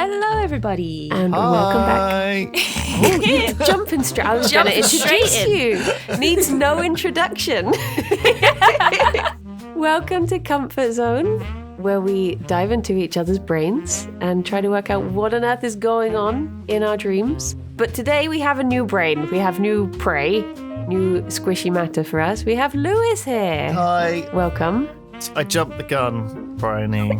Hello, everybody. And welcome back. Oh, you're jumping straight. I was going to introduce you. Needs no introduction. Welcome to Comfort Zone, where we dive into each other's brains and try to work out what on earth is going on in our dreams. But today we have a new brain. We have new prey, new squishy matter for us. We have Lewis here. Hi. Welcome. I jumped the gun, Briony.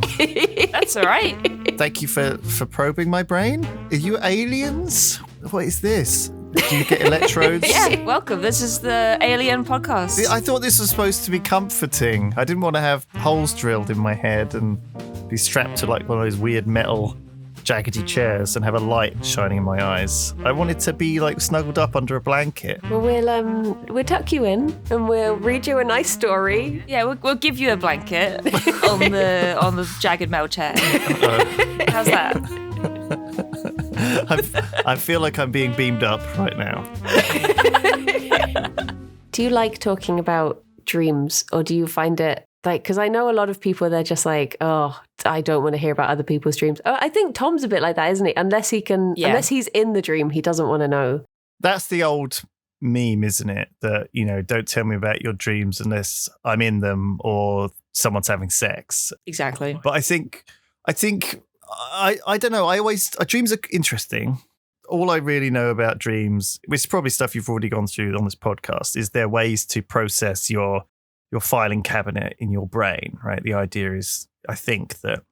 That's all right. Thank you for probing my brain. Are you aliens? What is this? Do you get electrodes? Yeah, welcome. This is the Alien Podcast. I thought this was supposed to be comforting. I didn't want to have holes drilled in my head and be strapped to like one of those weird metal jaggedy chairs and have a light shining in my eyes. I wanted to be like snuggled up under a blanket. Well, we'll tuck you in and we'll read you a nice story. Yeah, we'll give you a blanket on the jagged metal chair. How's that? I feel like I'm being beamed up right now. Do you like talking about dreams, or do you find it like, because I know a lot of people, they're just like, oh, I don't want to hear about other people's dreams. Oh, I think Tom's a bit like that, isn't he? Unless he's in the dream, he doesn't want to know. That's the old meme, isn't it? That, you know, don't tell me about your dreams unless I'm in them or someone's having sex. Exactly. But I think I don't know. Dreams are interesting. All I really know about dreams, which is probably stuff you've already gone through on this podcast, is there ways to process your filing cabinet in your brain, right? The idea is, I think, that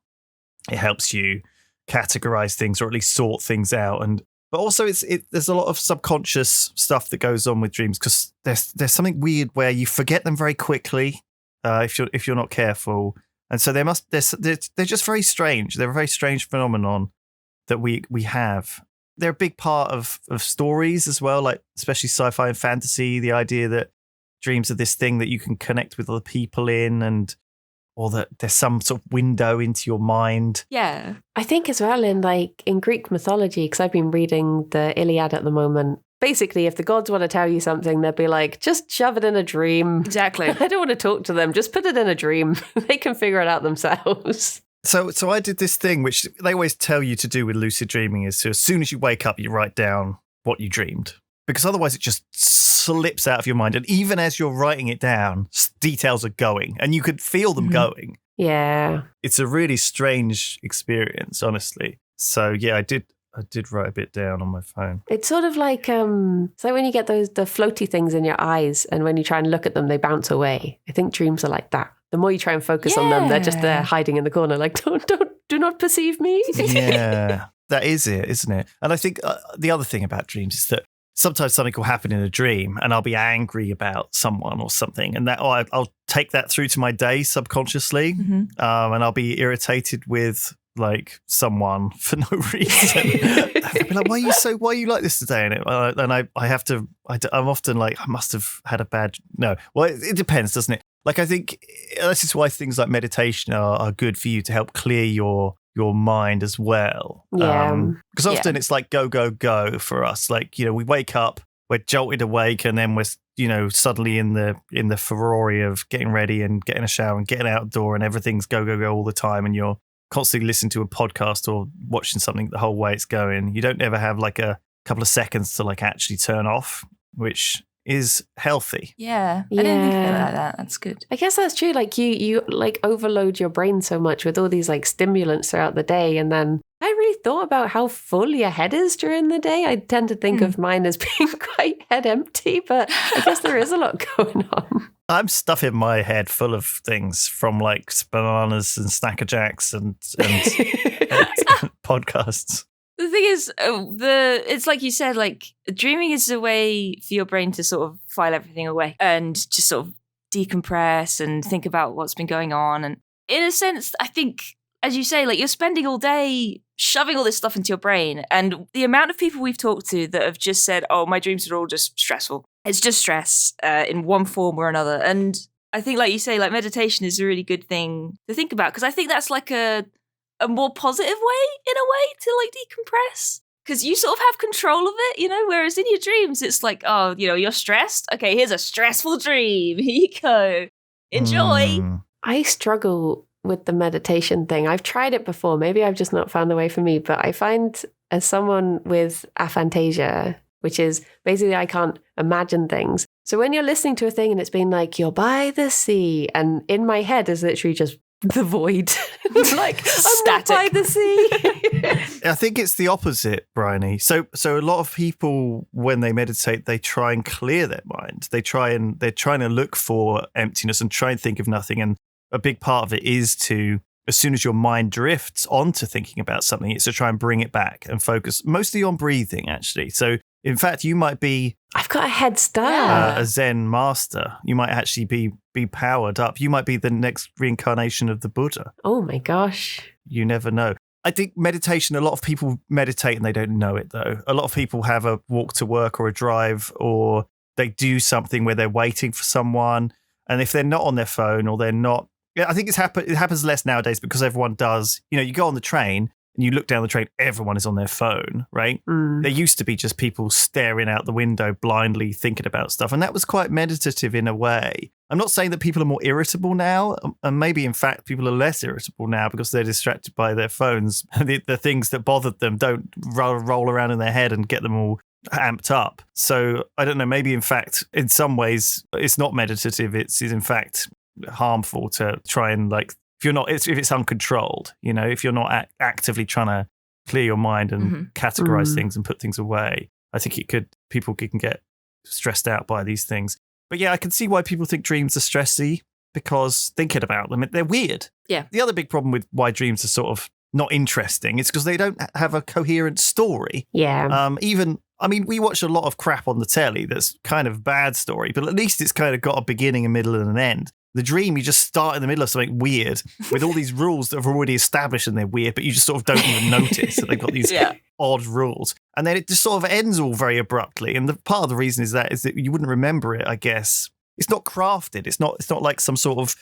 it helps you categorize things or at least sort things out. But also there's a lot of subconscious stuff that goes on with dreams because there's something weird where you forget them very quickly if you're not careful. And so they're just very strange. They're a very strange phenomenon that we have. They're a big part of stories as well, like especially sci-fi and fantasy, the idea that dreams are this thing that you can connect with other people in, or that there's some sort of window into your mind. Yeah. I think as well in Greek mythology, because I've been reading the Iliad at the moment. Basically, if the gods want to tell you something, they'll be like, just shove it in a dream. Exactly. I don't want to talk to them. Just put it in a dream. They can figure it out themselves. So I did this thing, which they always tell you to do with lucid dreaming, is to, as soon as you wake up, you write down what you dreamed. Because otherwise it just slips out of your mind. And even as you're writing it down, details are going and you could feel them going. Yeah. It's a really strange experience, honestly. So yeah, I did write a bit down on my phone. It's sort of like it's like when you get the floaty things in your eyes and when you try and look at them, they bounce away. I think dreams are like that. The more you try and focus on them, they're just there hiding in the corner like, do not perceive me. Yeah, that is it, isn't it? And I think the other thing about dreams is that sometimes something will happen in a dream and I'll be angry about someone or something, and I'll take that through to my day subconsciously, and I'll be irritated with like someone for no reason. I'll be like, why are you like this today? And I'm often like, I must have had a bad, no. Well, it depends, doesn't it? Like, I think this is why things like meditation are good for you to help clear your mind as well. Yeah. Because often it's like go, go, go for us. Like, you know, we wake up, we're jolted awake, and then we're, you know, suddenly in the Ferrari of getting ready and getting a shower and getting outdoor, and everything's go, go, go all the time, and you're constantly listening to a podcast or watching something the whole way it's going. You don't ever have like a couple of seconds to like actually turn off, which is healthy. Yeah. I didn't think of it like that. That's good. I guess that's true. Like you like overload your brain so much with all these like stimulants throughout the day. And then I really thought about how full your head is during the day. I tend to think of mine as being quite head empty, but I guess there is a lot going on. I'm stuffing my head full of things from like bananas and Snacker Jacks and podcasts. The thing is, it's like you said, like dreaming is a way for your brain to sort of file everything away and just sort of decompress and think about what's been going on. And in a sense, I think, as you say, like you're spending all day shoving all this stuff into your brain. And the amount of people we've talked to that have just said, oh, my dreams are all just stressful. It's just stress in one form or another. And I think, like you say, like meditation is a really good thing to think about, because I think that's like a more positive way, in a way, to like decompress, because you sort of have control of it, you know, whereas in your dreams it's like, oh, you know, you're stressed, okay, here's a stressful dream, here you go, enjoy. I struggle with the meditation thing. I've tried it before. Maybe I've just not found the way for me. But I find as someone with aphantasia, which is basically I can't imagine things. So when you're listening to a thing and it's been like, you're by the sea, and in my head is literally just the void. Like, I'm not by the sea. I think it's the opposite, Briony. So a lot of people, when they meditate, they try and clear their mind. They're trying to look for emptiness and try and think of nothing. And a big part of it is to, as soon as your mind drifts onto thinking about something, it's to try and bring it back and focus mostly on breathing, actually. So in fact, you might be... I've got a head start. A Zen master. You might actually be powered up. You might be the next reincarnation of the Buddha. Oh my gosh. You never know. I think meditation, a lot of people meditate and they don't know it, though. A lot of people have a walk to work or a drive, or they do something where they're waiting for someone. And if they're not on their phone or they're not... I think it happens less nowadays because everyone does. You know, you go on the train and you look down the train, everyone is on their phone, right? There used to be just people staring out the window blindly thinking about stuff. And that was quite meditative in a way. I'm not saying that people are more irritable now. And maybe, in fact, people are less irritable now because they're distracted by their phones. The things that bothered them don't roll around in their head and get them all amped up. So I don't know, maybe, in fact, in some ways, it's not meditative. It's in fact harmful to try and if it's uncontrolled, you know, if you're not actively trying to clear your mind and categorize things and put things away, I think people can get stressed out by these things. But yeah, I can see why people think dreams are stressy, because thinking about them, they're weird. Yeah. The other big problem with why dreams are sort of not interesting is because they don't have a coherent story. Yeah. We watch a lot of crap on the telly that's kind of bad story, but at least it's kind of got a beginning, a middle, and an end. The dream, you just start in the middle of something weird with all these rules that have already established and they're weird, but you just sort of don't even notice that they've got these odd rules. And then it just sort of ends all very abruptly. And the part of the reason is that you wouldn't remember it, I guess. It's not crafted. It's not like some sort of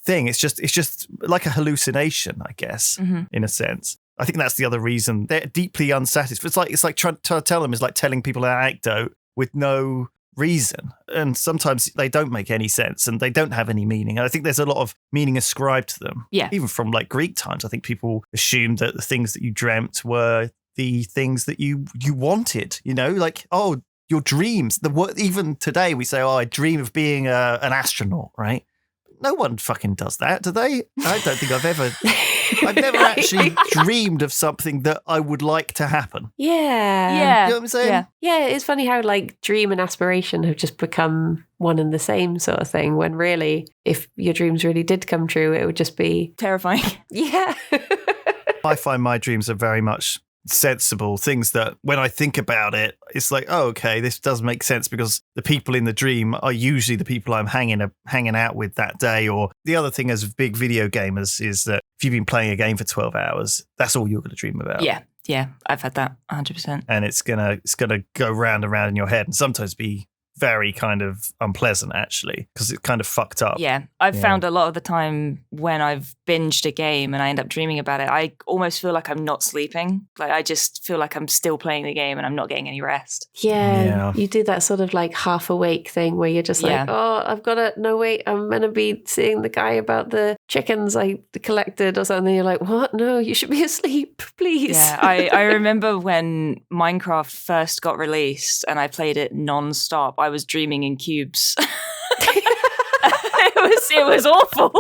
thing. It's just like a hallucination, I guess, in a sense. I think that's the other reason. They're deeply unsatisfied. It's like trying to tell them is like telling people an anecdote with no reason, and sometimes they don't make any sense and they don't have any meaning. And I think there's a lot of meaning ascribed to them. Yeah, even from like Greek times, I think people assumed that the things that you dreamt were the things that you wanted. You know, like, oh, your dreams. Even today we say, oh, I dream of being an astronaut, right? No one fucking does that, do they? I don't think I've never actually dreamed of something that I would like to happen. Yeah. Yeah. You know what I'm saying? Yeah, it's funny how like dream and aspiration have just become one and the same sort of thing, when really, if your dreams really did come true, it would just be terrifying. Yeah. I find my dreams are very much sensible things that when I think about it, it's like, oh, okay, this does make sense because the people in the dream are usually the people I'm hanging out with that day. Or the other thing as big video gamers is that if you've been playing a game for 12 hours, that's all you're going to dream about. Yeah, I've had that 100%. And it's gonna go round and round in your head and sometimes be very kind of unpleasant, actually, because it's kind of fucked up. Yeah, I've found a lot of the time when I've binged a game and I end up dreaming about it, I almost feel like I'm not sleeping. Like I just feel like I'm still playing the game and I'm not getting any rest. Yeah. You do that sort of like half awake thing where you're just like, oh, I've got to, no, wait, I'm meant to be seeing the guy about the chickens I collected or something. You're like, what? No, you should be asleep, please. Yeah, I remember when Minecraft first got released and I played it non-stop. I was dreaming in cubes. It was awful.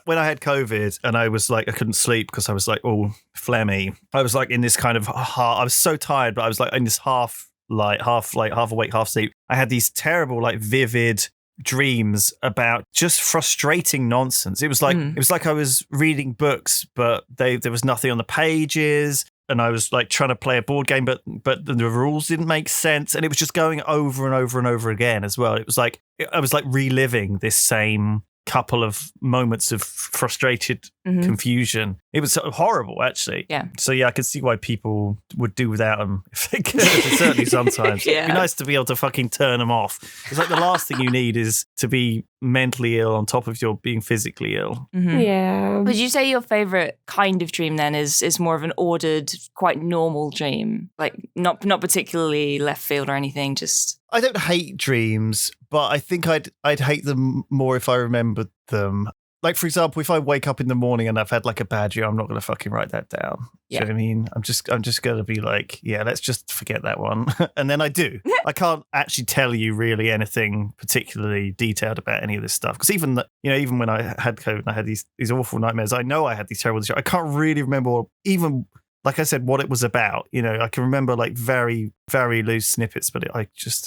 When I had COVID and I was like, I couldn't sleep because I was like all phlegmy. I was like in this kind of I was so tired, but I was like in this half awake, half asleep. I had these terrible, like vivid dreams about just frustrating nonsense. It was like I was reading books, but there was nothing on the pages. And I was like trying to play a board game, but the rules didn't make sense. And it was just going over and over and over again as well. It was like, I was like reliving this same couple of moments of frustrated confusion. It was horrible, actually. Yeah. So yeah, I could see why people would do without them if they could. Certainly sometimes. It'd be nice to be able to fucking turn them off. It's like the last thing you need is to be mentally ill on top of your being physically ill. Mm-hmm. Yeah. Would you say your favorite kind of dream then is more of an ordered, quite normal dream? Like not particularly left field or anything, just... I don't hate dreams, but I think I'd hate them more if I remembered them. Like, for example, if I wake up in the morning and I've had like a bad dream, I'm not going to fucking write that down. Do you know what I mean? I'm just going to be like, yeah, let's just forget that one. And then I do. I can't actually tell you really anything particularly detailed about any of this stuff. Because even when I had COVID and I had these awful nightmares, I know I had these terrible. I can't really remember even, like I said, what it was about. I can remember like very, very loose snippets, but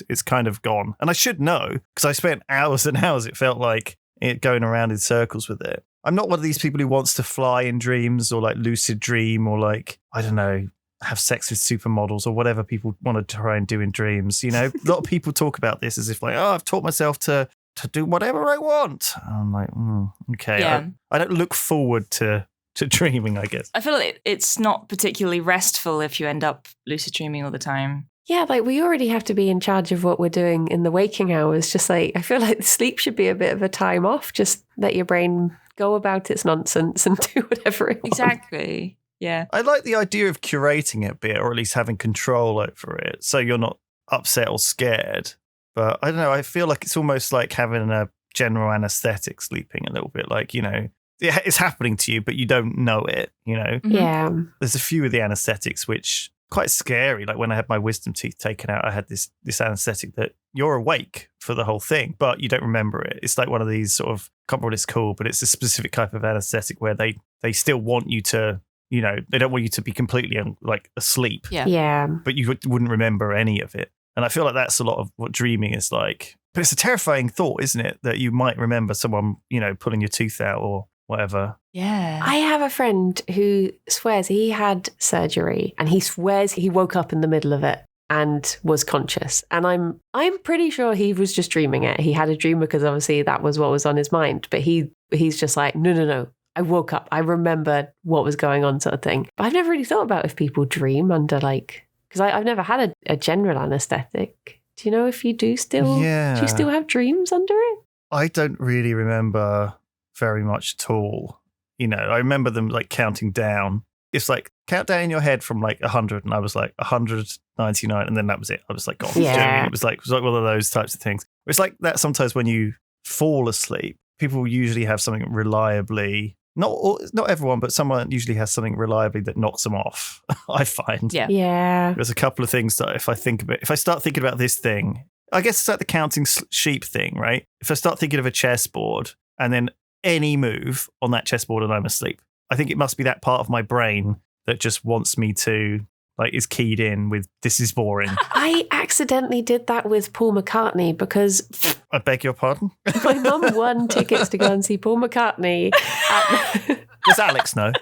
it's kind of gone. And I should know because I spent hours and hours, it felt like, going around in circles with it. I'm not one of these people who wants to fly in dreams or like lucid dream or like, I don't know, have sex with supermodels or whatever people want to try and do in dreams. A lot of people talk about this as if like, oh, I've taught myself to do whatever I want. I'm like, okay. Yeah. I don't look forward to dreaming, I guess. I feel like it's not particularly restful if you end up lucid dreaming all the time. Yeah, like we already have to be in charge of what we're doing in the waking hours. Just like, I feel like sleep should be a bit of a time off. Just let your brain go about its nonsense and do whatever it wants. Exactly. Yeah. I like the idea of curating it a bit, or at least having control over it, so you're not upset or scared. But I don't know, I feel like it's almost like having a general anesthetic sleeping a little bit. Like, it's happening to you, but you don't know it, Yeah. There's a few of the anesthetics which quite scary. Like when I had my wisdom teeth taken out, I had this anesthetic that you're awake for the whole thing, but you don't remember it. It's like one of these sort of, I can't remember what it's called, but it's a specific type of anesthetic where they still want you to, they don't want you to be completely like asleep. Yeah. But you wouldn't remember any of it. And I feel like that's a lot of what dreaming is like. But it's a terrifying thought, isn't it? That you might remember someone, pulling your tooth out or whatever. Yeah. I have a friend who swears he had surgery and he swears he woke up in the middle of it and was conscious. And I'm pretty sure he was just dreaming it. He had a dream because obviously that was what was on his mind. But he's just like, no. I woke up. I remembered what was going on, sort of thing. But I've never really thought about if people dream under because I've never had a general anesthetic. Do you know if you do still? Yeah. Do you still have dreams under it? I don't really remember very much at all. I remember them like counting down. It's like count down in your head from like 100, and I was like 199, and then that was it. I was like gone. Yeah. It was like one of those types of things. It's like that sometimes when you fall asleep, people usually have something reliably. Not everyone, but someone usually has something reliably that knocks them off. I find. Yeah. There's a couple of things that if I start thinking about this thing, I guess it's like the counting sheep thing, right? If I start thinking of a chessboard and then any move on that chessboard and I'm asleep, I think it must be that part of my brain that just wants me to, like, is keyed in with this is boring. I accidentally did that with Paul McCartney because I beg your pardon? my mum won tickets to go and see Paul McCartney. Does Alex know?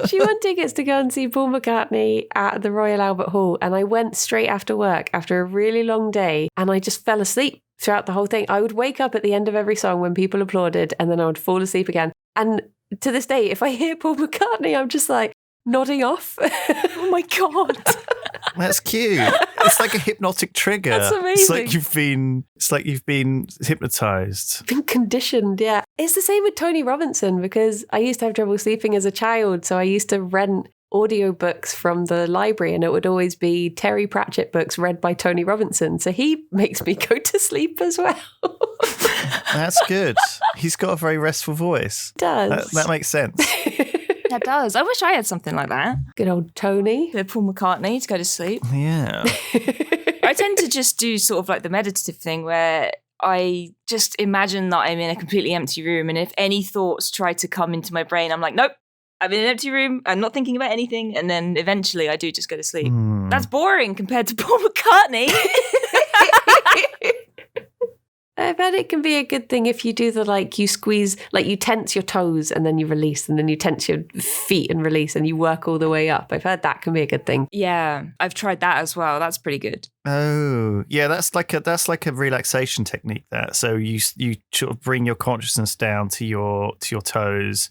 She won tickets to go and see Paul McCartney at the Royal Albert Hall, and I went straight after work after a really long day, and I just fell asleep throughout the whole thing. I would wake up at the end of every song when people applauded, and then I would fall asleep again. And to this day, if I hear Paul McCartney, I'm just like nodding off. Oh my God. That's cute. It's like a hypnotic trigger. That's amazing. It's like you've been hypnotized. Been conditioned, yeah. It's the same with Tony Robinson because I used to have trouble sleeping as a child, so I used to rent audiobooks from the library, and it would always be Terry Pratchett books read by Tony Robinson. So he makes me go to sleep as well. That's good. He's got a very restful voice. He does. That makes sense. That does. I wish I had something like that. Good old Tony. With Paul McCartney to go to sleep. Yeah. I tend to just do sort of like the meditative thing where I just imagine that I'm in a completely empty room, and if any thoughts try to come into my brain, I'm like, nope, I'm in an empty room. I'm not thinking about anything. And then eventually I do just go to sleep. That's boring compared to Paul McCartney. I bet it can be a good thing if you do you squeeze, like you tense your toes and then you release, and then you tense your feet and release, and you work all the way up. I've heard that can be a good thing. Yeah, I've tried that as well. That's pretty good. Oh, yeah, that's like a relaxation technique. That so you sort of bring your consciousness down to your toes,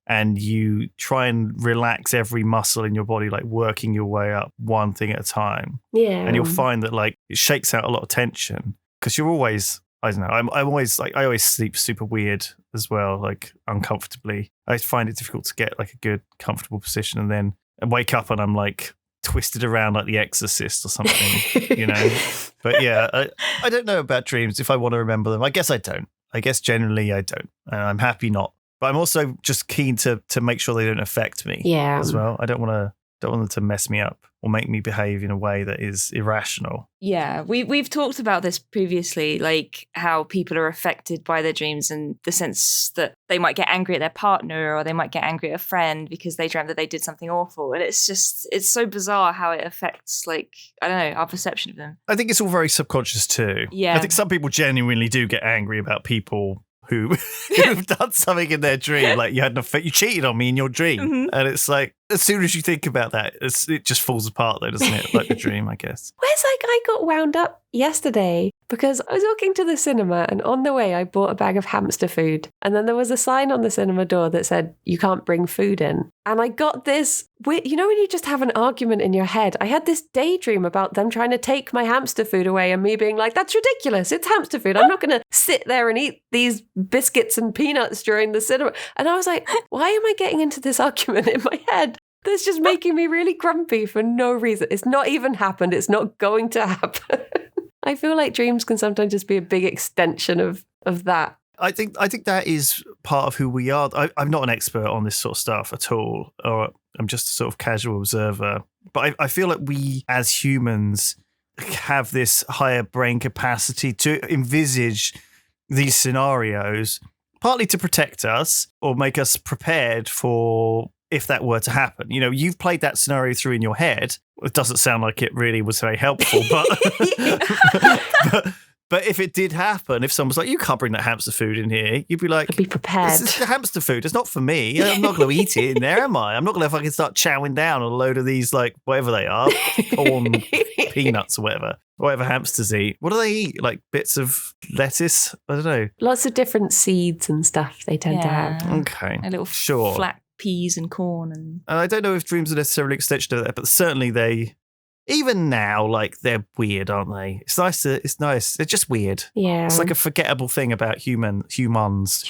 and you try and relax every muscle in your body, like working your way up one thing at a time. Yeah, and you'll find that like it shakes out a lot of tension because you're always. I don't know. I'm always like I always sleep super weird as well, like uncomfortably. I find it difficult to get like a good, comfortable position, and then I wake up and I'm like twisted around like The Exorcist or something, But yeah, I don't know about dreams if I want to remember them. I guess I don't. I guess generally I don't. And I'm happy not. But I'm also just keen to make sure they don't affect me as well. I don't want them to mess me up or make me behave in a way that is irrational. Yeah, we've talked about this previously, like how people are affected by their dreams in the sense that they might get angry at their partner or they might get angry at a friend because they dreamt that they did something awful. And it's so bizarre how it affects, like, I don't know, our perception of them. I think it's all very subconscious too. Yeah. I think some people genuinely do get angry about people who've done something in their dream, like you cheated on me in your dream, and it's like as soon as you think about that, it just falls apart, though, doesn't it? Like the dream, I guess. Where's like I got wound up yesterday because I was walking to the cinema and on the way I bought a bag of hamster food, and then there was a sign on the cinema door that said you can't bring food in, and I got this weird, you know when you just have an argument in your head, I had this daydream about them trying to take my hamster food away and me being like, that's ridiculous, it's hamster food, I'm not going to sit there and eat these biscuits and peanuts during the cinema. And I was like, why am I getting into this argument in my head that's just making me really grumpy for no reason? It's not even happened, it's not going to happen. I feel like dreams can sometimes just be a big extension of that. I think that is part of who we are. I'm not an expert on this sort of stuff at all, or I'm just a sort of casual observer. But I feel like we as humans have this higher brain capacity to envisage these scenarios, partly to protect us or make us prepared for if that were to happen. You know, you've played that scenario through in your head. It doesn't sound like it really was very helpful, but if it did happen, if someone was like, you can't bring that hamster food in here, you'd be like, I'd be prepared. This is the hamster food. It's not for me. I'm not going to eat it in there, am I? I'm not going to fucking start chowing down on a load of these, like, whatever they are, corn, peanuts or whatever hamsters eat. What do they eat? Like bits of lettuce? I don't know. Lots of different seeds and stuff they tend to have. Okay. A little flat peas and corn. And I don't know if dreams are necessarily an extension of that, but certainly they... Even now, like, they're weird, aren't they? It's nice. They're just weird. Yeah. It's like a forgettable thing about humans. Humans.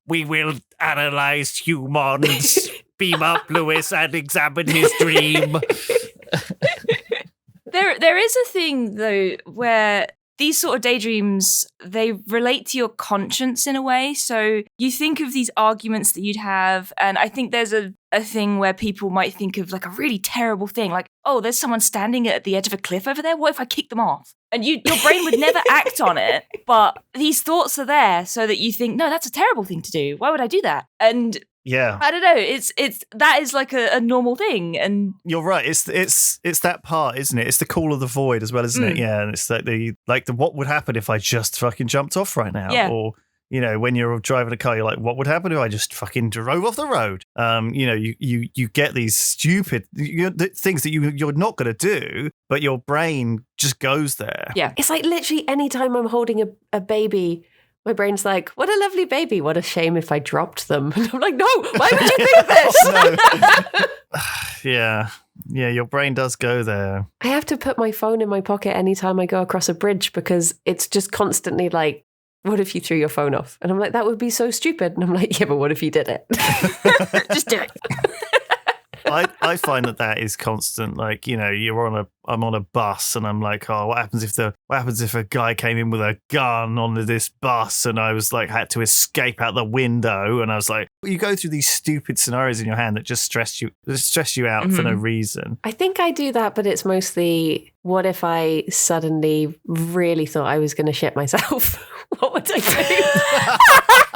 We will analyze humans. Beam up Lewis and examine his dream. There is a thing, though, where these sort of daydreams, they relate to your conscience in a way. So you think of these arguments that you'd have, and I think there's a thing where people might think of like a really terrible thing, like, oh, there's someone standing at the edge of a cliff over there. What if I kick them off? And your brain would never act on it, but these thoughts are there so that you think, no, that's a terrible thing to do. Why would I do that? And yeah, I don't know. It's that is like a normal thing, and you're right. It's that part, isn't it? It's the call of the void as well, isn't it? Yeah, and it's like the what would happen if I just fucking jumped off right now? Yeah. Or you know, when you're driving a car, you're like, what would happen if I just fucking drove off the road? You know, you get these stupid things that you're not going to do, but your brain just goes there. Yeah, it's like literally any time I'm holding a baby. My brain's like, what a lovely baby. What a shame if I dropped them. And I'm like, no, why would you think this? Yeah, your brain does go there. I have to put my phone in my pocket anytime I go across a bridge because it's just constantly like, what if you threw your phone off? And I'm like, that would be so stupid. And I'm like, yeah, but what if you did it? Just do it. I find that is constant. Like, you know, I'm on a bus and I'm like, oh, what happens if a guy came in with a gun onto this bus and I was like, had to escape out the window? And I was like, you go through these stupid scenarios in your hand that just stress you out for no reason. I think I do that, but it's mostly, what if I suddenly really thought I was going to shit myself? What would I do?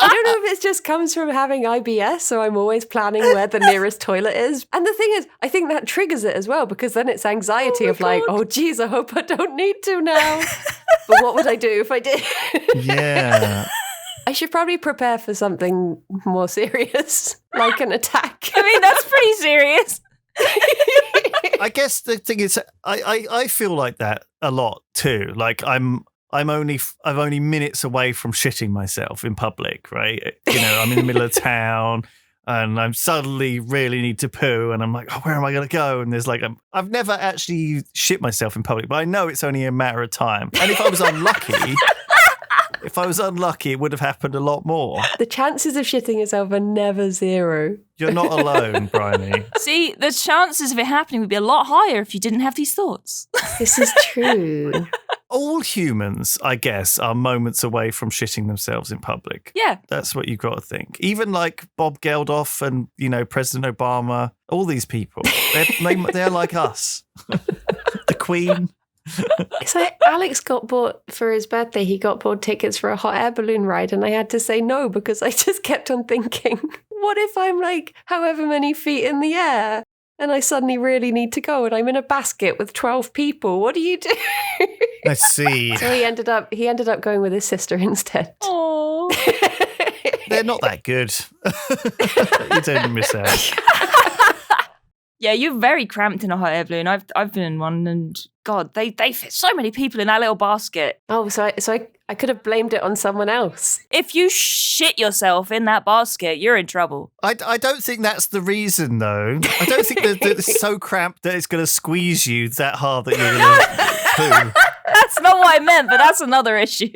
I don't know if it just comes from having IBS, so I'm always planning where the nearest toilet is. And the thing is, I think that triggers it as well, because then it's anxiety of like, oh, geez, I hope I don't need to now. But what would I do if I did? Yeah. I should probably prepare for something more serious, like an attack. I mean, that's pretty serious. I guess the thing is, I feel like that a lot too. Like I'm only minutes away from shitting myself in public, right? You know, I'm in the middle of town and I'm suddenly really need to poo and I'm like, oh, where am I going to go? And there's like, I've never actually shit myself in public, but I know it's only a matter of time. And if I was unlucky, it would have happened a lot more. The chances of shitting yourself are never zero. You're not alone, Briony. See, the chances of it happening would be a lot higher if you didn't have these thoughts. This is true. all humans, I guess, are moments away from shitting themselves in public. Yeah. That's what you've got to think. Even like Bob Geldof and, President Obama, all these people, they're like us. The Queen. It's like Alex got bought for his birthday. He got bought tickets for a hot air balloon ride, and I had to say no because I just kept on thinking, what if I'm like however many feet in the air and I suddenly really need to go and I'm in a basket with 12 people? What do you do? Let's see. So he ended up going with his sister instead. Oh. They're not that good. You don't miss out. Yeah, you're very cramped in a hot air balloon. I've been in one, and God, they fit so many people in that little basket. Oh, so I could have blamed it on someone else. If you shit yourself in that basket, you're in trouble. I don't think that's the reason, though. I don't think that it's so cramped that it's going to squeeze you that hard that you're going to poo. That's not what I meant, but that's another issue.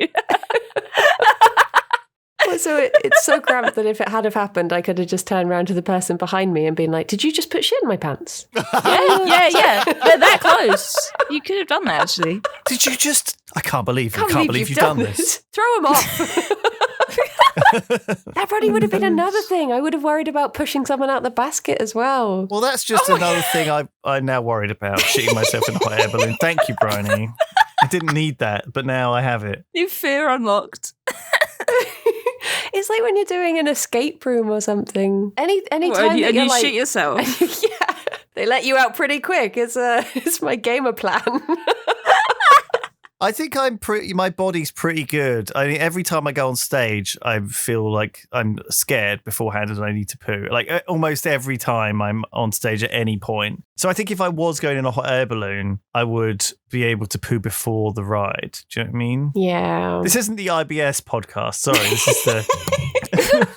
Well, so it's so cramped that if it had have happened, I could have just turned around to the person behind me and been like, "Did you just put shit in my pants?" Yeah. They're that close. You could have done that, actually. Did you just... I can't believe you've done this. Throw him off. That probably would have been another thing. I would have worried about pushing someone out the basket as well. Well, that's just another thing I'm now worried about, shitting myself in a hot air balloon. Thank you, Briony. I didn't need that, but now I have it. New fear unlocked. It's like when you're doing an escape room or something. Any time and that you like, shit yourself. Yeah, they let you out pretty quick. It's my gamer plan. I think my body's pretty good. I mean, every time I go on stage, I feel like I'm scared beforehand and I need to poo. Like almost every time I'm on stage at any point. So I think if I was going in a hot air balloon, I would be able to poo before the ride. Do you know what I mean? Yeah. This isn't the IBS podcast. Sorry, this is the...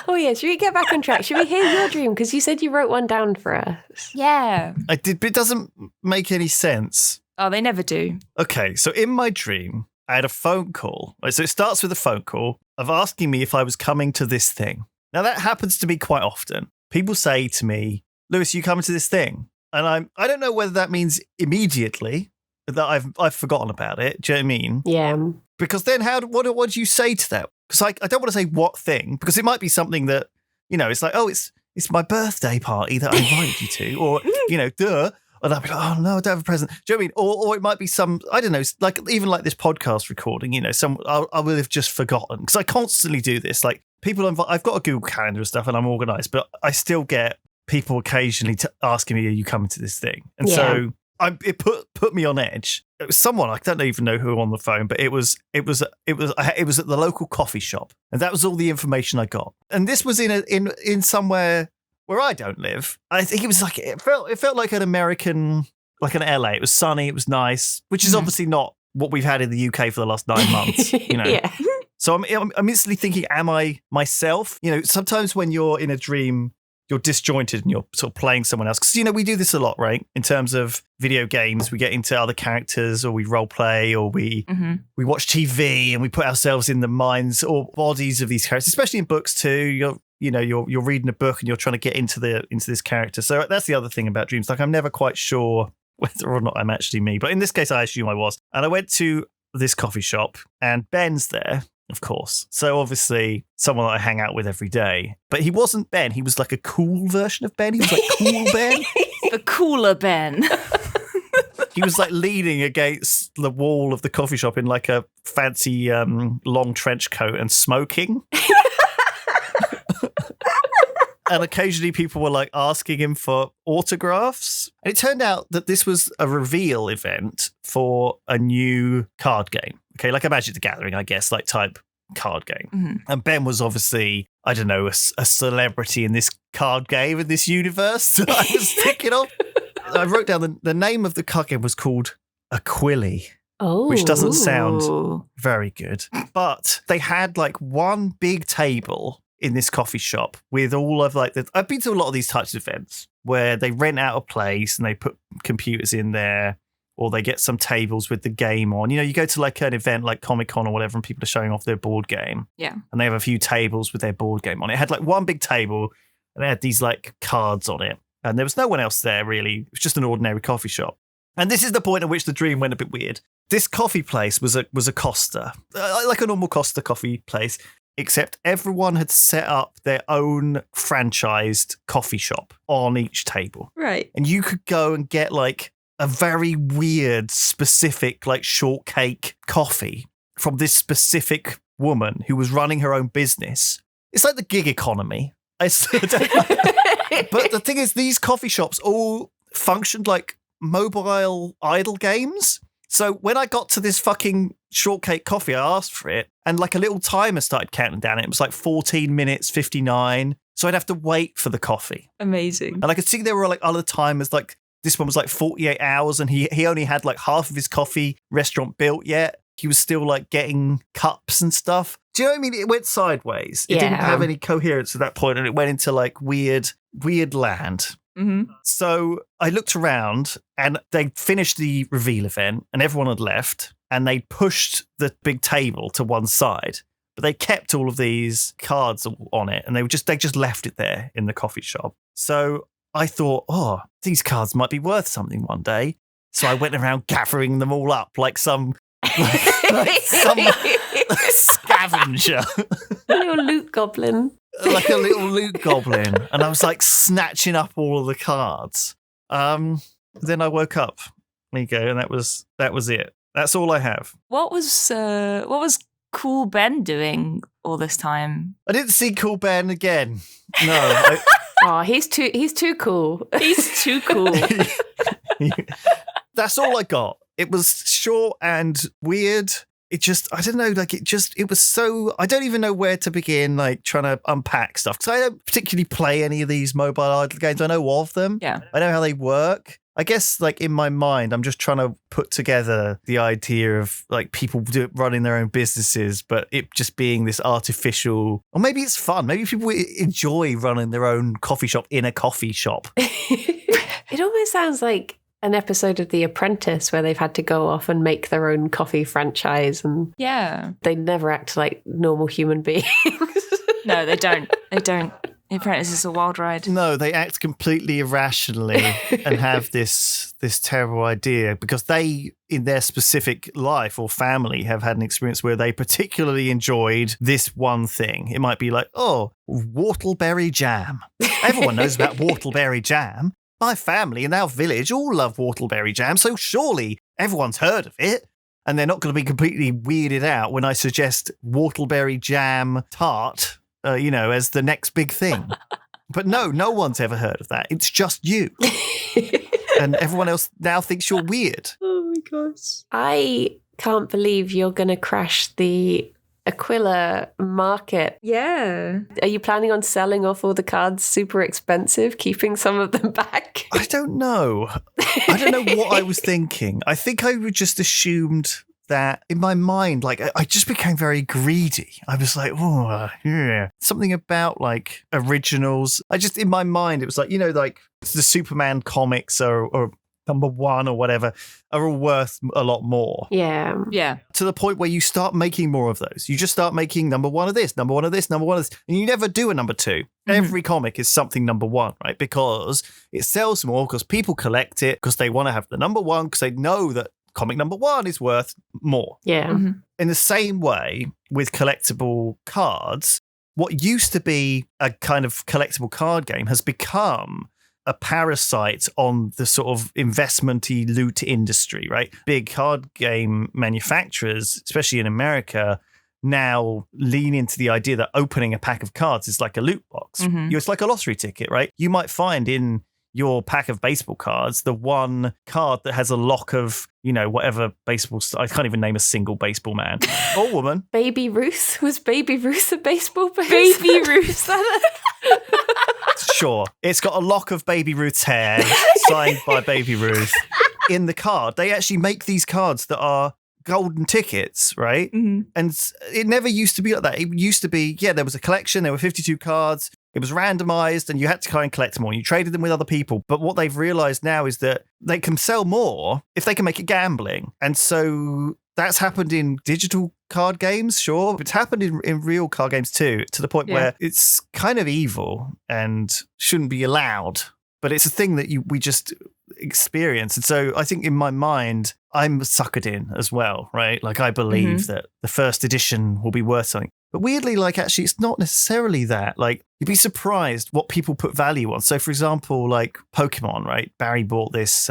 Oh yeah, should we get back on track? Should we hear your dream? Because you said you wrote one down for us. Yeah. I did, but it doesn't make any sense. Oh, they never do. Okay, so in my dream, I had a phone call. So it starts with a phone call of asking me if I was coming to this thing. Now, that happens to me quite often. People say to me, "Lewis, you coming to this thing?" And I don't know whether that means immediately that I've forgotten about it. Do you know what I mean? Yeah. Because then what do you say to that? Because I don't want to say what thing, because it might be something that, it's like, oh, it's my birthday party that I invited you to, or, duh. And I'll be like, oh no, I don't have a present. Do you know what I mean? Or it might be some, I don't know, like even like this podcast recording, I will have just forgotten, because I constantly do this. Like I've got a Google Calendar and stuff and I'm organized, but I still get people occasionally asking me, "Are you coming to this thing?" And so it put me on edge. It was someone, I don't even know who on the phone, but it was at the local coffee shop, and that was all the information I got. And this was in somewhere where I don't live. I think it was like it felt like an American, like an LA. It was sunny, it was nice, which is obviously not what we've had in the UK for the last 9 months. Yeah. So I'm instantly thinking, am I myself? Sometimes when you're in a dream, you're disjointed and you're sort of playing someone else. Because, we do this a lot, right? In terms of video games, we get into other characters, or we role play, or we watch TV and we put ourselves in the minds or bodies of these characters, especially in books too. You're reading a book and you're trying to get into this character. So that's the other thing about dreams. Like, I'm never quite sure whether or not I'm actually me. But in this case, I assume I was. And I went to this coffee shop and Ben's there, of course. So obviously someone that I hang out with every day. But he wasn't Ben. He was like a cool version of Ben. He was like cool Ben. The cooler Ben. He was like leaning against the wall of the coffee shop in like a fancy long trench coat and smoking. And occasionally people were like asking him for autographs. And it turned out that this was a reveal event for a new card game. Okay, like a Magic the Gathering, I guess, like type card game. Mm-hmm. And Ben was obviously, I don't know, a celebrity in this card game, in this universe that I was thinking of. I wrote down the name of the card game was called Aquili. Oh. Which doesn't sound very good. But they had like one big table in this coffee shop with all of like I've been to a lot of these types of events where they rent out a place and they put computers in there, or they get some tables with the game on. You go to like an event like Comic-Con or whatever, and people are showing off their board game. Yeah. And they have a few tables with their board game on it. It had like one big table and it had these like cards on it. And there was no one else there really. It was just an ordinary coffee shop. And this is the point at which the dream went a bit weird. This coffee place was a Costa, like a normal Costa coffee place, except everyone had set up their own franchised coffee shop on each table. Right. And you could go and get like a very weird, specific, like shortcake coffee from this specific woman who was running her own business. It's like the gig economy. I don't know. But the thing is, these coffee shops all functioned like mobile idle games. So when I got to this fucking shortcake coffee, I asked for it, and like a little timer started counting down. It was like 14 minutes, 59. So I'd have to wait for the coffee. Amazing. And I could see there were like other timers, like this one was like 48 hours, and he only had like half of his coffee restaurant built yet. He was still like getting cups and stuff. Do you know what I mean? It went sideways. It didn't have any coherence at that point, and it went into like weird land. Mm-hmm. So I looked around, and they'd finished the reveal event, and everyone had left, and they pushed the big table to one side, but they kept all of these cards on it, and they just left it there in the coffee shop. So I thought, oh, these cards might be worth something one day. So I went around gathering them all up like some scavenger. A little loot goblin. Like a little loot goblin. And I was like snatching up all of the cards. Then I woke up. There you go. And that was it. That's all I have. What was Cool Ben doing all this time? I didn't see Cool Ben again. No. Oh, he's too cool. He's too cool. That's all I got. It was short and weird. It just, I don't know, like it was so, I don't even know where to begin, like trying to unpack stuff. Because I don't particularly play any of these mobile idle games. I know of them. Yeah. I know how they work. I guess like in my mind, I'm just trying to put together the idea of like people running their own businesses, but it just being this artificial, or maybe it's fun. Maybe people enjoy running their own coffee shop in a coffee shop. It almost sounds like an episode of The Apprentice where they've had to go off and make their own coffee franchise, and they never act like normal human beings. No, they don't. The Apprentice is a wild ride. No, they act completely irrationally and have this terrible idea because they, in their specific life or family, have had an experience where they particularly enjoyed this one thing. It might be like, oh, whortleberry jam. Everyone knows about whortleberry jam. My family in our village all love whortleberry jam, so surely everyone's heard of it. And they're not going to be completely weirded out when I suggest whortleberry jam tart, as the next big thing. But no one's ever heard of that. It's just you. And everyone else now thinks you're weird. Oh my gosh. I can't believe you're going to crash the Aquila market. Yeah. Are you planning on selling off all the cards super expensive, keeping some of them back? I don't know. I don't know what I was thinking. I think I would just assumed that in my mind, like I just became very greedy. I was like, oh, yeah. Something about like originals. In my mind, it was like, like the Superman comics or number one or whatever are all worth a lot more. Yeah. Yeah. To the point where you start making more of those. You just start making number one of this, number one of this, number one of this, and you never do a number two. Mm-hmm. Every comic is something number one, right? Because it sells more, because people collect it, because they want to have the number one, because they know that comic number one is worth more. Yeah. Mm-hmm. In the same way with collectible cards, what used to be a kind of collectible card game has become a parasite on the sort of investment-y loot industry, right? Big card game manufacturers, especially in America, now lean into the idea that opening a pack of cards is like a loot box. Mm-hmm. It's like a lottery ticket, right? You might find in your pack of baseball cards the one card that has a lock of, whatever baseball. I can't even name a single baseball man or woman. Baby Ruth? Was Baby Ruth a baseball person? Baby Ruth. Sure. It's got a lock of Baby Ruth's hair signed by Baby Ruth in the card. They actually make these cards that are golden tickets, right? Mm-hmm. And it never used to be like that. It used to be, there was a collection, there were 52 cards, it was randomized, and you had to kind of collect them all. You traded them with other people. But what they've realized now is that they can sell more if they can make it gambling. And so that's happened in digital card games, sure. It's happened in real card games too, to the point where it's kind of evil and shouldn't be allowed. But it's a thing that experience. And so I think in my mind, I'm suckered in as well, right? Like I believe that the first edition will be worth something. But weirdly, like actually, it's not necessarily that. Like you'd be surprised what people put value on. So for example, like Pokemon, right? Barry bought this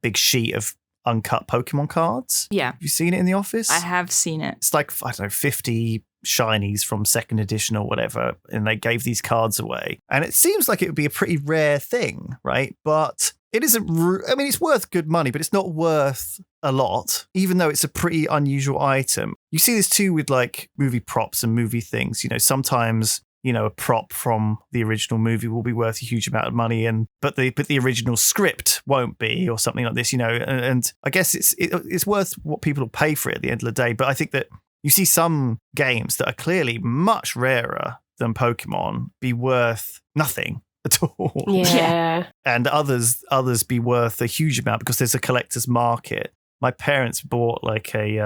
big sheet of uncut Pokemon cards. Yeah. Have you seen it in the office? I have seen it. It's like, I don't know, 50 shinies from second edition or whatever. And they gave these cards away. And it seems like it would be a pretty rare thing, right? But it isn't, I mean, it's worth good money, but it's not worth a lot, even though it's a pretty unusual item. You see this too with like movie props and movie things. You know, sometimes, you know, a prop from the original movie will be worth a huge amount of money, but the original script won't be, or something like this, you know. And I guess it's worth what people will pay for it at the end of the day. But I think that you see some games that are clearly much rarer than Pokemon be worth nothing at all. Yeah. And others be worth a huge amount because there's a collector's market. My parents bought like a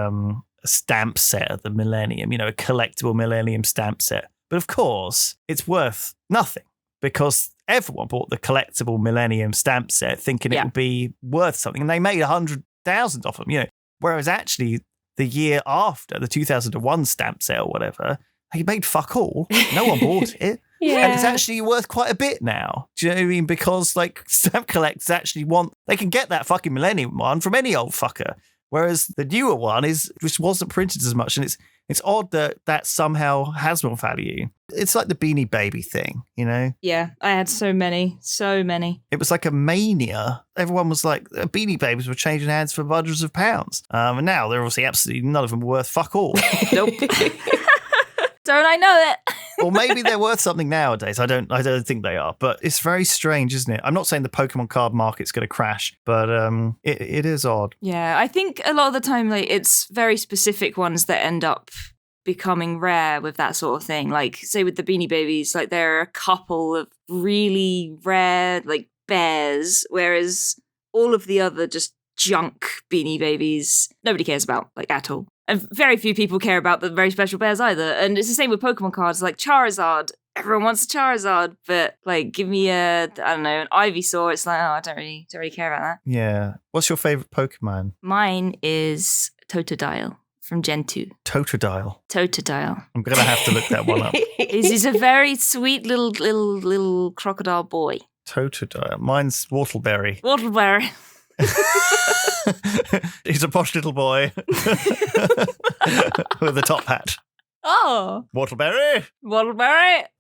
stamp set of the Millennium, you know, a collectible Millennium stamp set. But of course, it's worth nothing because everyone bought the collectible Millennium stamp set thinking it would be worth something. And they made 100,000 off them, you know. Whereas actually the year after, the 2001 stamp set or whatever, they made fuck all. No one bought it. Yeah. And it's actually worth quite a bit now. Do you know what I mean? Because like stamp collectors actually they can get that fucking Millennium one from any old fucker. Whereas the newer one which wasn't printed as much. And it's odd that somehow has more value. It's like the Beanie Baby thing, you know? Yeah, I had so many. It was like a mania. Everyone was like, Beanie Babies were changing hands for hundreds of pounds. And now they're obviously absolutely none of them worth fuck all. Nope. Don't I know it? Or maybe they're worth something nowadays. I don't think they are. But it's very strange, isn't it? I'm not saying the Pokemon card market's going to crash, but it is odd. Yeah, I think a lot of the time, like it's very specific ones that end up becoming rare with that sort of thing. Like, say with the Beanie Babies, like there are a couple of really rare, like bears, whereas all of the other just junk Beanie Babies, nobody cares about, like at all. And very few people care about the very special bears either. And it's the same with Pokemon cards, like Charizard. Everyone wants a Charizard, but like give me an Ivysaur. It's like, oh, I don't really care about that. Yeah. What's your favorite Pokemon? Mine is Totodile from Gen 2. Totodile. Totodile. I'm going to have to look that one up. He's a very sweet little crocodile boy. Totodile. Mine's Whortleberry. Whortleberry. He's a posh little boy with a top hat. Oh. Whortleberry.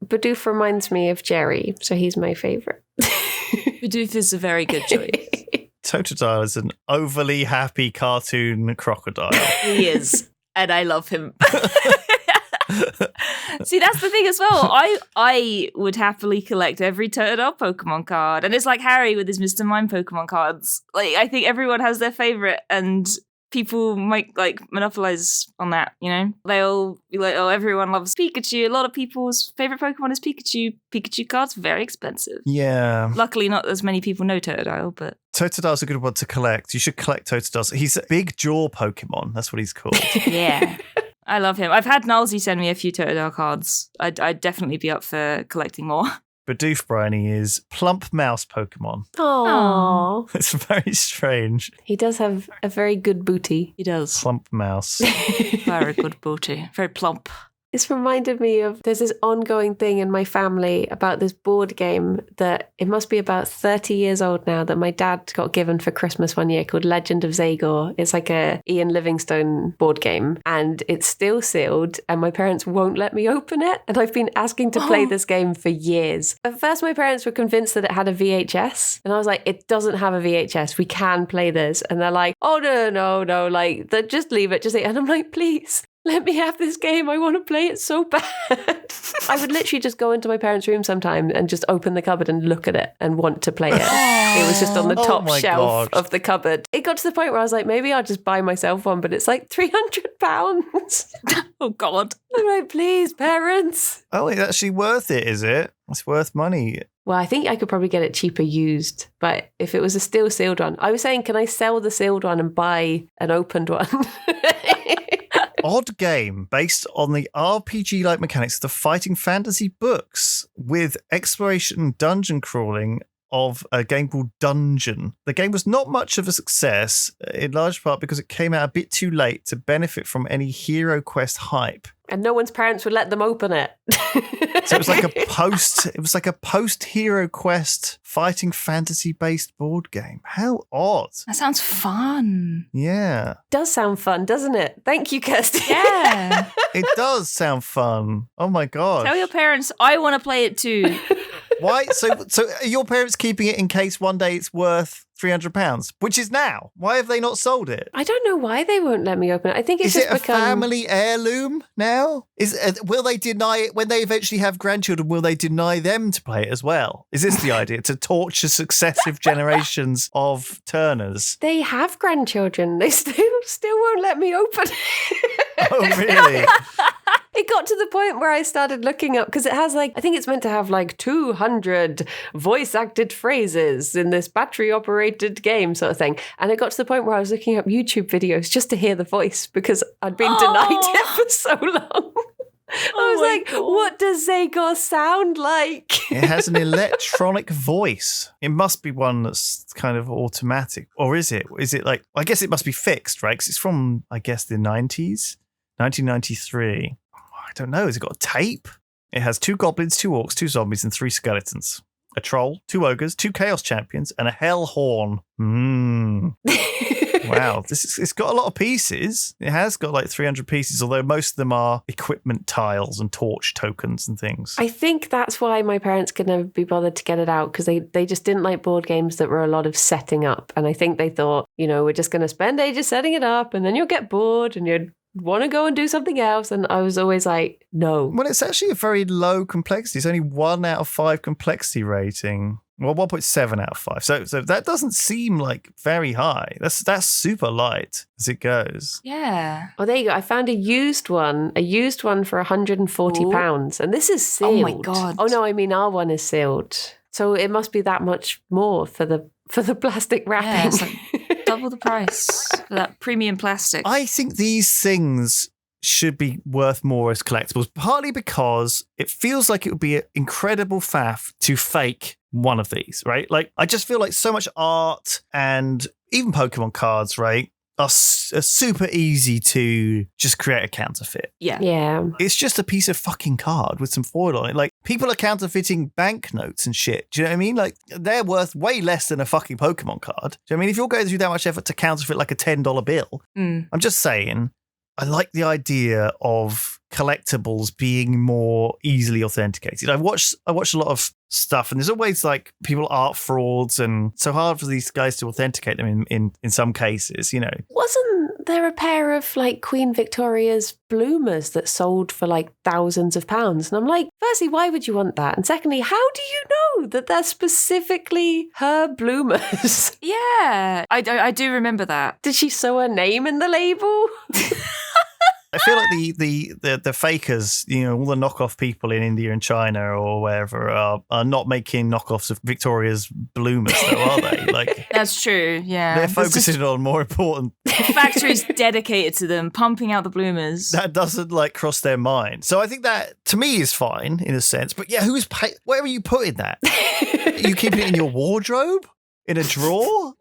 Bidoof reminds me of Jerry, so he's my favourite. Bidoof is a very good choice. Totodile is an overly happy cartoon crocodile. He is, and I love him. See, that's the thing as well. I would happily collect every Totodile Pokemon card. And it's like Harry with his Mr. Mime Pokemon cards. Like, I think everyone has their favorite, and people might like monopolize on that, you know? They'll be like, oh, everyone loves Pikachu. A lot of people's favorite Pokemon is Pikachu. Pikachu cards, very expensive. Yeah. Luckily, not as many people know Totodile, but... Totodile's a good one to collect. You should collect Totodiles. He's a big jaw Pokemon. That's what he's called. Yeah. I love him. I've had Nalsy send me a few Totodile cards. I'd definitely be up for collecting more. Bidoof Briony is plump mouse Pokemon. Aww. It's very strange. He does have a very good booty. He does. Plump mouse. Very good booty. Very plump. This reminded me of, there's this ongoing thing in my family about this board game that it must be about 30 years old now, that my dad got given for Christmas one year, called Legend of Zagor. It's like a Ian Livingstone board game, and it's still sealed, and my parents won't let me open it. And I've been asking to play this game for years. At first, my parents were convinced that it had a VHS, and I was like, it doesn't have a VHS. We can play this. And they're like, oh, no, like, just leave it. And I'm like, please. Let me have this game. I want to play it so bad. I would literally just go into my parents' room sometime and just open the cupboard and look at it and want to play it. It was just on the top shelf of the cupboard. It got to the point where I was like, maybe I'll just buy myself one, but it's like £300. Oh, God. I'm like, please, parents. Oh, it's actually worth it, is it? It's worth money. Well, I think I could probably get it cheaper used, but if it was a still sealed one, I was saying, can I sell the sealed one and buy an opened one? Odd game based on the RPG-like mechanics of the fighting fantasy books with exploration and dungeon crawling of a game called Dungeon. The game was not much of a success, in large part because it came out a bit too late to benefit from any Hero Quest hype. And no one's parents would let them open it. So it was like a post Hero Quest fighting fantasy based board game. How odd. That sounds fun. Yeah. Does sound fun, doesn't it? Thank you, Kirsty. Yeah. It does sound fun. Oh my god. Tell your parents I want to play it too. Why? So are your parents keeping it in case one day it's worth £300, which is now? Why have they not sold it? I don't know why they won't let me open it. I think it's Is just it a family heirloom now? Will they deny it when they eventually have grandchildren? Will they deny them to play it as well? Is this the idea, to torture successive generations of Turners? They have grandchildren. They still won't let me open it. Oh, really? It got to the point where I started looking up, because it has I think it's meant to have 200 voice acted phrases in this battery operated game sort of thing. And it got to the point where I was looking up YouTube videos just to hear the voice because I'd been denied it for so long. I was like, God. What does Zagor sound like? It has an electronic voice. It must be one that's kind of automatic. Or is it? Is it I guess it must be fixed, right? Because it's from, I guess, the 90s, 1993. I don't know. Has it got a tape? It has 2 goblins, 2 orcs, 2 zombies, and 3 skeletons. A troll, 2 ogres, 2 chaos champions, and a hell horn. Wow. It's got a lot of pieces. It has got 300 pieces, although most of them are equipment tiles and torch tokens and things. I think that's why my parents could never be bothered to get it out, because they just didn't like board games that were a lot of setting up. And I think they thought, we're just going to spend ages setting it up and then you'll get bored and you'd want to go and do something else. And I was always like, no. Well, it's actually a very low complexity. It's only 1 out of 5 complexity rating. Well, 1.7 out of 5. So that doesn't seem very high. That's super light as it goes. Yeah. Oh, there you go. I found a used one for £140. And this is sealed. Oh my God. Oh no, I mean our one is sealed. So it must be that much more for the plastic wrapping. Yeah, it's double the price for that premium plastic. I think these things should be worth more as collectibles, partly because it feels like it would be an incredible faff to fake one of these, right? I just feel like so much art and even Pokemon cards, right, are super easy to just create a counterfeit. Yeah. It's just a piece of fucking card with some foil on it. People are counterfeiting banknotes and shit. Do you know what I mean? They're worth way less than a fucking Pokemon card. Do you know what I mean? If you're going through that much effort to counterfeit a $10 bill, I'm just saying, I like the idea of collectibles being more easily authenticated. I watch a lot of stuff, and there's always people art frauds, and so hard for these guys to authenticate them in some cases, Wasn't there a pair of Queen Victoria's bloomers that sold for thousands of pounds? And I'm like, firstly, why would you want that? And secondly, how do you know that they're specifically her bloomers? Yeah, I do remember that. Did she sew her name in the label? I feel like the fakers, all the knockoff people in India and China or wherever are not making knockoffs of Victoria's bloomers, though, are they? That's true. Yeah, they're focusing on more important factories dedicated to them, pumping out the bloomers. That doesn't cross their mind. So I think that to me is fine in a sense. But yeah, where are you putting that? Are you keeping it in your wardrobe? In a drawer?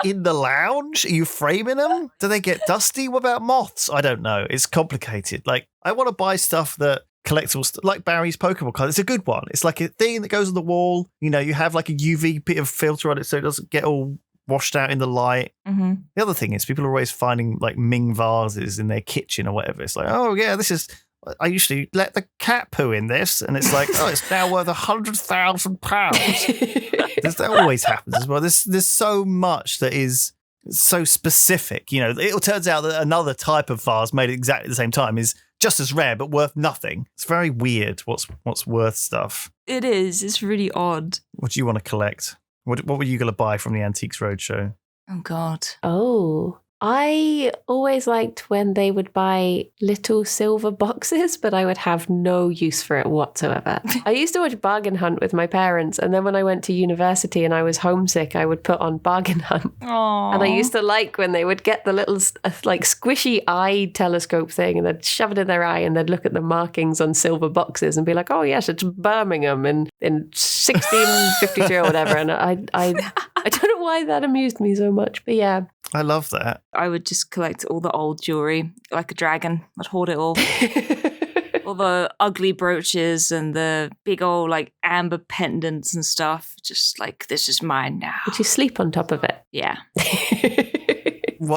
In the lounge? Are you framing them? Do they get dusty? What about moths? I don't know. It's complicated. I want to buy stuff that collectibles, like Barry's Pokemon card. It's a good one. It's a thing that goes on the wall. You have a UV bit of filter on it so it doesn't get all washed out in the light. Mm-hmm. The other thing is people are always finding Ming vases in their kitchen or whatever. It's oh yeah, this is... I usually let the cat poo in this, and it's it's now worth £100,000. That always happens as well. There's so much that is so specific. It turns out that another type of vase made at exactly the same time is just as rare but worth nothing. It's very weird what's worth stuff. It is. It's really odd. What do you want to collect? What were you going to buy from the Antiques Roadshow? Oh God. Oh, I always liked when they would buy little silver boxes, but I would have no use for it whatsoever. I used to watch Bargain Hunt with my parents, and then when I went to university and I was homesick, I would put on Bargain Hunt. Aww. And I used to like when they would get the little like squishy eye telescope thing and they'd shove it in their eye and they'd look at the markings on silver boxes and be like, oh yes, it's Birmingham in 1653 or whatever. And I don't know why that amused me so much, but yeah. I love that. I would just collect all the old jewelry like a dragon. I'd hoard it all. All the ugly brooches and the big old like amber pendants and stuff. Just like, this is mine now. Would you sleep on top of it? Yeah.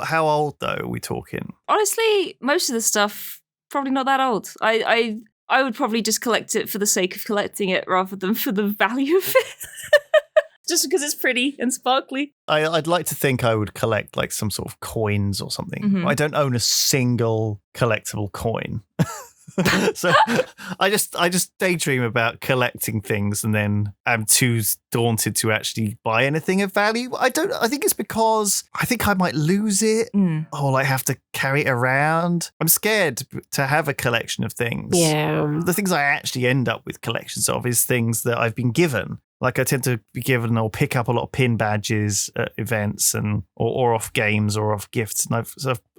How old though are we talking? Honestly, most of the stuff probably not that old. I would probably just collect it for the sake of collecting it rather than for the value of it. Just because it's pretty and sparkly. I'd like to think I would collect like some sort of coins or something. Mm-hmm. I don't own a single collectible coin. So I just daydream about collecting things and then I'm too daunted to actually buy anything of value. I think it's because I think I might lose it or like have to carry it around. I'm scared to have a collection of things. Yeah. The things I actually end up with collections of is things that I've been given. Like I tend to be given or pick up a lot of pin badges at events and or off games or off gifts, and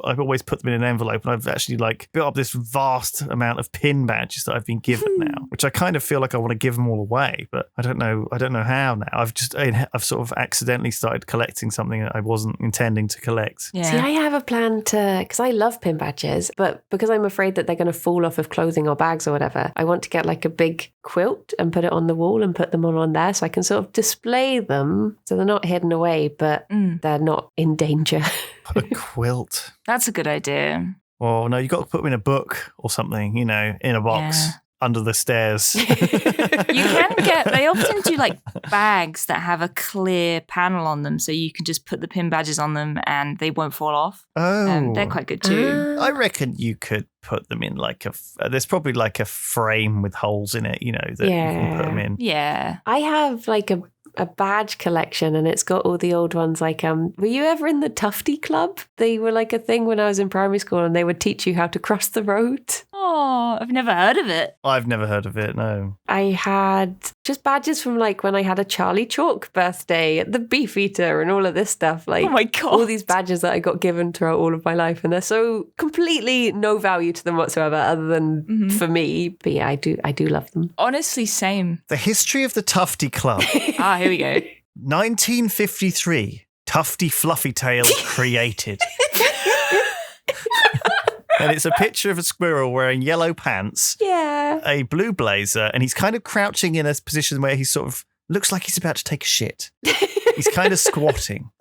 I've always put them in an envelope, and I've actually like built up this vast amount of pin badges that I've been given now, which I kind of feel like I want to give them all away, but I don't know how now. I've sort of accidentally started collecting something that I wasn't intending to collect. Yeah. See, I have a plan because I love pin badges, but because I'm afraid that they're going to fall off of clothing or bags or whatever, I want to get like a big quilt and put it on the wall and put them all on there so I can sort of display them so they're not hidden away, but they're not in danger. Put a quilt. That's a good idea. Well, no, you got to put them in a book or something, in a box under the stairs. You can they often do like bags that have a clear panel on them so you can just put the pin badges on them and they won't fall off. Oh. They're quite good too. I reckon you could put them in like there's probably like a frame with holes in it, that you can put them in. Yeah. I have like a badge collection and it's got all the old ones like were you ever in the Tufty Club? They were like a thing when I was in primary school and they would teach you how to cross the road. Oh, I've never heard of it. I've never heard of it, no. I had just badges from like when I had a Charlie Chalk birthday at the Beefeater and all of this stuff. Like, oh my God. All these badges that I got given throughout all of my life, and they're so completely no value to them whatsoever other than for me. But yeah, I do love them. Honestly, same. The history of the Tufty Club. Here we go. 1953, Tufty Fluffy Tail created. And it's a picture of a squirrel wearing yellow pants, a blue blazer, and he's kind of crouching in a position where he sort of looks like he's about to take a shit. He's kind of squatting.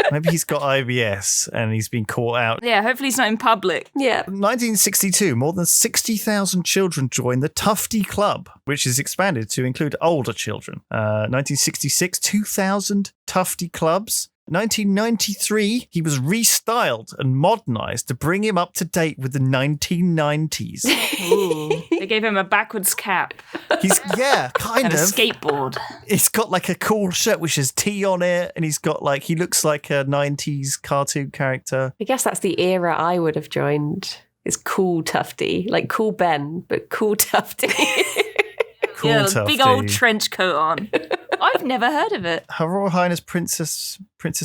Maybe he's got IBS and he's been caught out. Yeah, hopefully he's not in public. Yeah. 1962, more than 60,000 children joined the Tufty Club, which is expanded to include older children. 1966, 2,000 Tufty clubs. 1993, he was restyled and modernized to bring him up to date with the 1990s. Ooh, they gave him a backwards cap. He's, kind and of. a skateboard. He's got like a cool shirt which has T on it, and he's got like, he looks like a 90s cartoon character. I guess that's the era I would have joined. It's Cool Tufty, like Cool Ben, but Cool Tufty. Cool Tufty. Big old trench coat on. I've never heard of it. Her Royal Highness Princess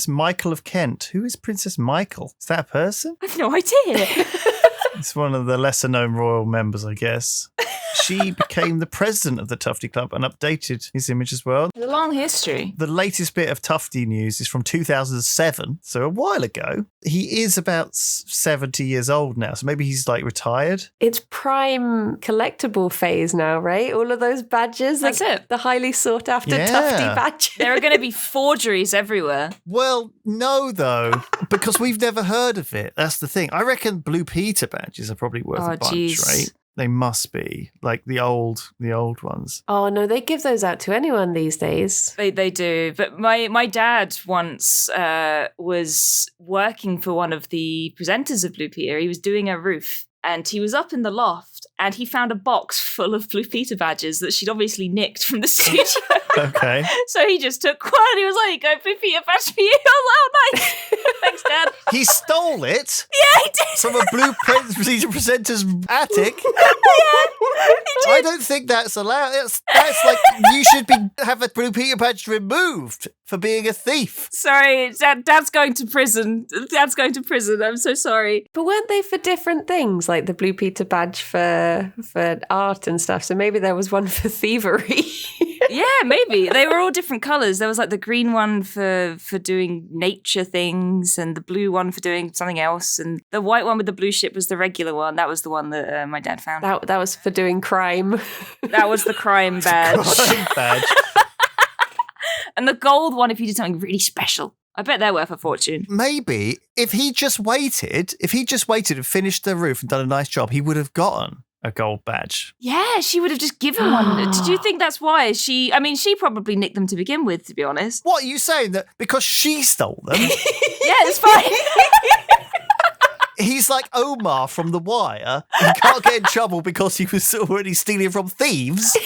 Michael of Kent. Who is Princess Michael? Is that a person? I've no idea. It's one of the lesser known royal members, I guess. She became the president of the Tufty Club and updated his image as well. A long history. The latest bit of Tufty news is from 2007, so a while ago. He is about 70 years old now, so maybe he's like retired. It's prime collectible phase now, right? All of those badges. That's it. The highly sought after Tufty badges. There are going to be forgeries everywhere. Well, no, though, because we've never heard of it. That's the thing. I reckon Blue Peter badges are probably worth a bunch, right? They must be, like the old ones. Oh, no, they give those out to anyone these days. They do. But my dad once was working for one of the presenters of Blue Peter. He was doing a roof and he was up in the loft and he found a box full of Blue Peter badges that she'd obviously nicked from the studio. Okay. So he just took one and he was like, "Go Blue Peter badge for you." I was like, "Oh, nice." Thanks, Dad. He stole it Yeah, he did. from a Blue Presenter's attic. I don't think that's allowed. That's like you should have a Blue Peter badge removed for being a thief. Sorry, Dad's going to prison. Dad's going to prison. I'm so sorry. But weren't they for different things, like the Blue Peter badge for art and stuff? So maybe there was one for thievery. Yeah, maybe. They were all different colours. There was like the green one for doing nature things and the blue one for doing something else. And the white one with the blue ship was the regular one. That was the one that my dad found. That was for doing crime. That was the crime badge. Crime badge. And the gold one if you did something really special. I bet they're worth a fortune. Maybe if he just waited and finished the roof and done a nice job, he would have gotten a gold badge. Yeah, she would have just given one. Did you think that's why? She probably nicked them to begin with, to be honest. What are you saying? That because she stole them? Yeah, it's fine. He's like Omar from The Wire. He can't get in trouble because he was already stealing from thieves.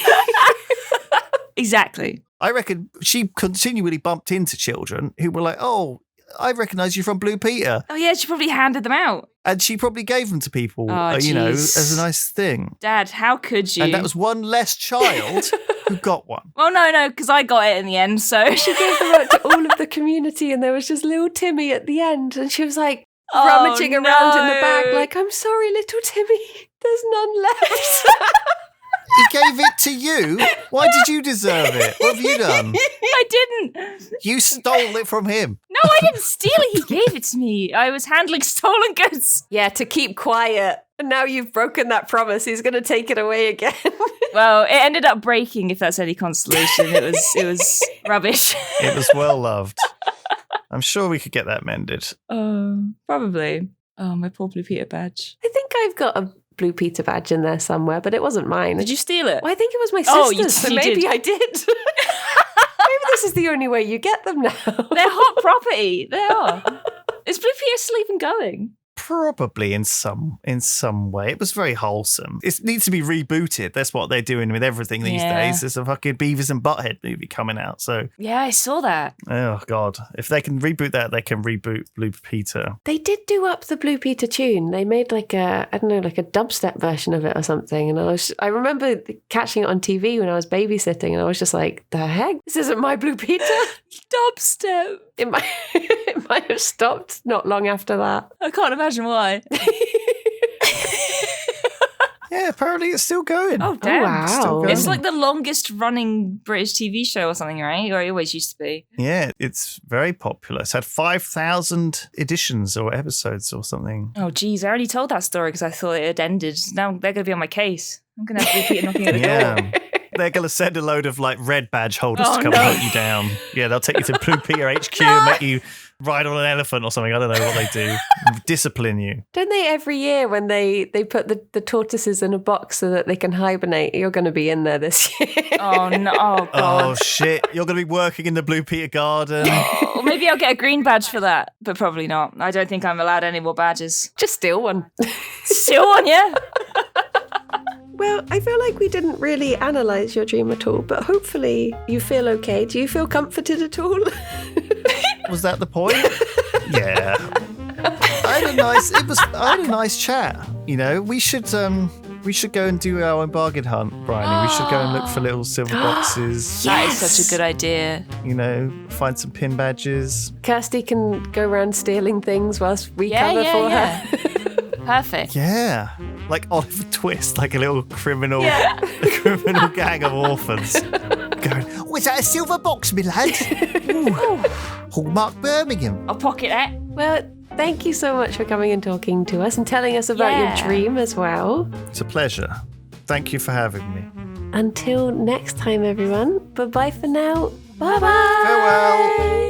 Exactly. I reckon she continually bumped into children who were like, oh, I recognise you from Blue Peter. Oh, yeah, she probably handed them out. And she probably gave them to people, Oh, as a nice thing. Dad, how could you? And that was one less child who got one. Well, no, because I got it in the end, so. She gave them out to all of the community, and there was just little Timmy at the end, and she was like rummaging around in the bag, like, I'm sorry, little Timmy, there's none left. He gave it to you? Why did you deserve it? What have you done? I didn't. You stole it from him. No, I didn't steal it. He gave it to me. I was handling stolen goods. Yeah, to keep quiet. And now you've broken that promise. He's going to take it away again. Well, it ended up breaking, if that's any consolation. It was rubbish. It was well loved. I'm sure we could get that mended. Probably. Oh, my poor Blue Peter badge. I think I've got a Blue Peter badge in there somewhere, but it wasn't mine. Did you steal it? Well, I think it was my Oh, sister's, so you maybe did. I did. Maybe this is the only way you get them now. They're hot property. They are. Is Blue Peter still even going? Probably in some way. It was very wholesome. It needs to be rebooted. That's what they're doing with everything these days. There's a fucking Beavis and Butthead movie coming out. So Yeah, I saw that. oh God. If they can reboot that, they can reboot Blue Peter. They did do up the Blue Peter tune. They made like a dubstep version of it or something. And I remember catching it on TV when I was babysitting, and I was just like, the heck? This isn't my Blue Peter. Dubstep. It might have stopped not long after that. I can't imagine why. Yeah, apparently it's still going. Oh, damn. wow. Still going. It's like the longest running British TV show or something, right? Or it always used to be. Yeah, it's very popular. It's had 5,000 editions or episodes or something. Oh, geez. I already told that story because I thought it had ended. Now they're going to be on my case. I'm going to have to repeat knocking at the door. Yeah. They're going to send a load of like red badge holders to come and hunt you down. Yeah, they'll take you to Blue Peter HQ and make you ride on an elephant or something. I don't know what they do. Discipline you. Don't they every year when they put the tortoises in a box so that they can hibernate? You're going to be in there this year. Oh, no. Oh, God. Oh, shit. You're going to be working in the Blue Peter garden. Or maybe I'll get a green badge for that, but probably not. I don't think I'm allowed any more badges. Just steal one. Still one, yeah? Well, I feel like we didn't really analyse your dream at all, but hopefully you feel okay. Do you feel comforted at all? Was that the point? Yeah. I had a nice chat. You know, we should go and do our own bargain hunt, Brian. We should go and look for little silver boxes. That is such a good idea. You know, find some pin badges. Kirsty can go around stealing things whilst we cover for her. Perfect. Yeah. Like Oliver Twist, like a little criminal gang of orphans. Going, oh, is that a silver box, my lad? Ooh, Hallmark Birmingham. I'll pocket that. Well, thank you so much for coming and talking to us and telling us about your dream as well. It's a pleasure. Thank you for having me. Until next time, everyone. Bye-bye for now. Bye-bye. Farewell.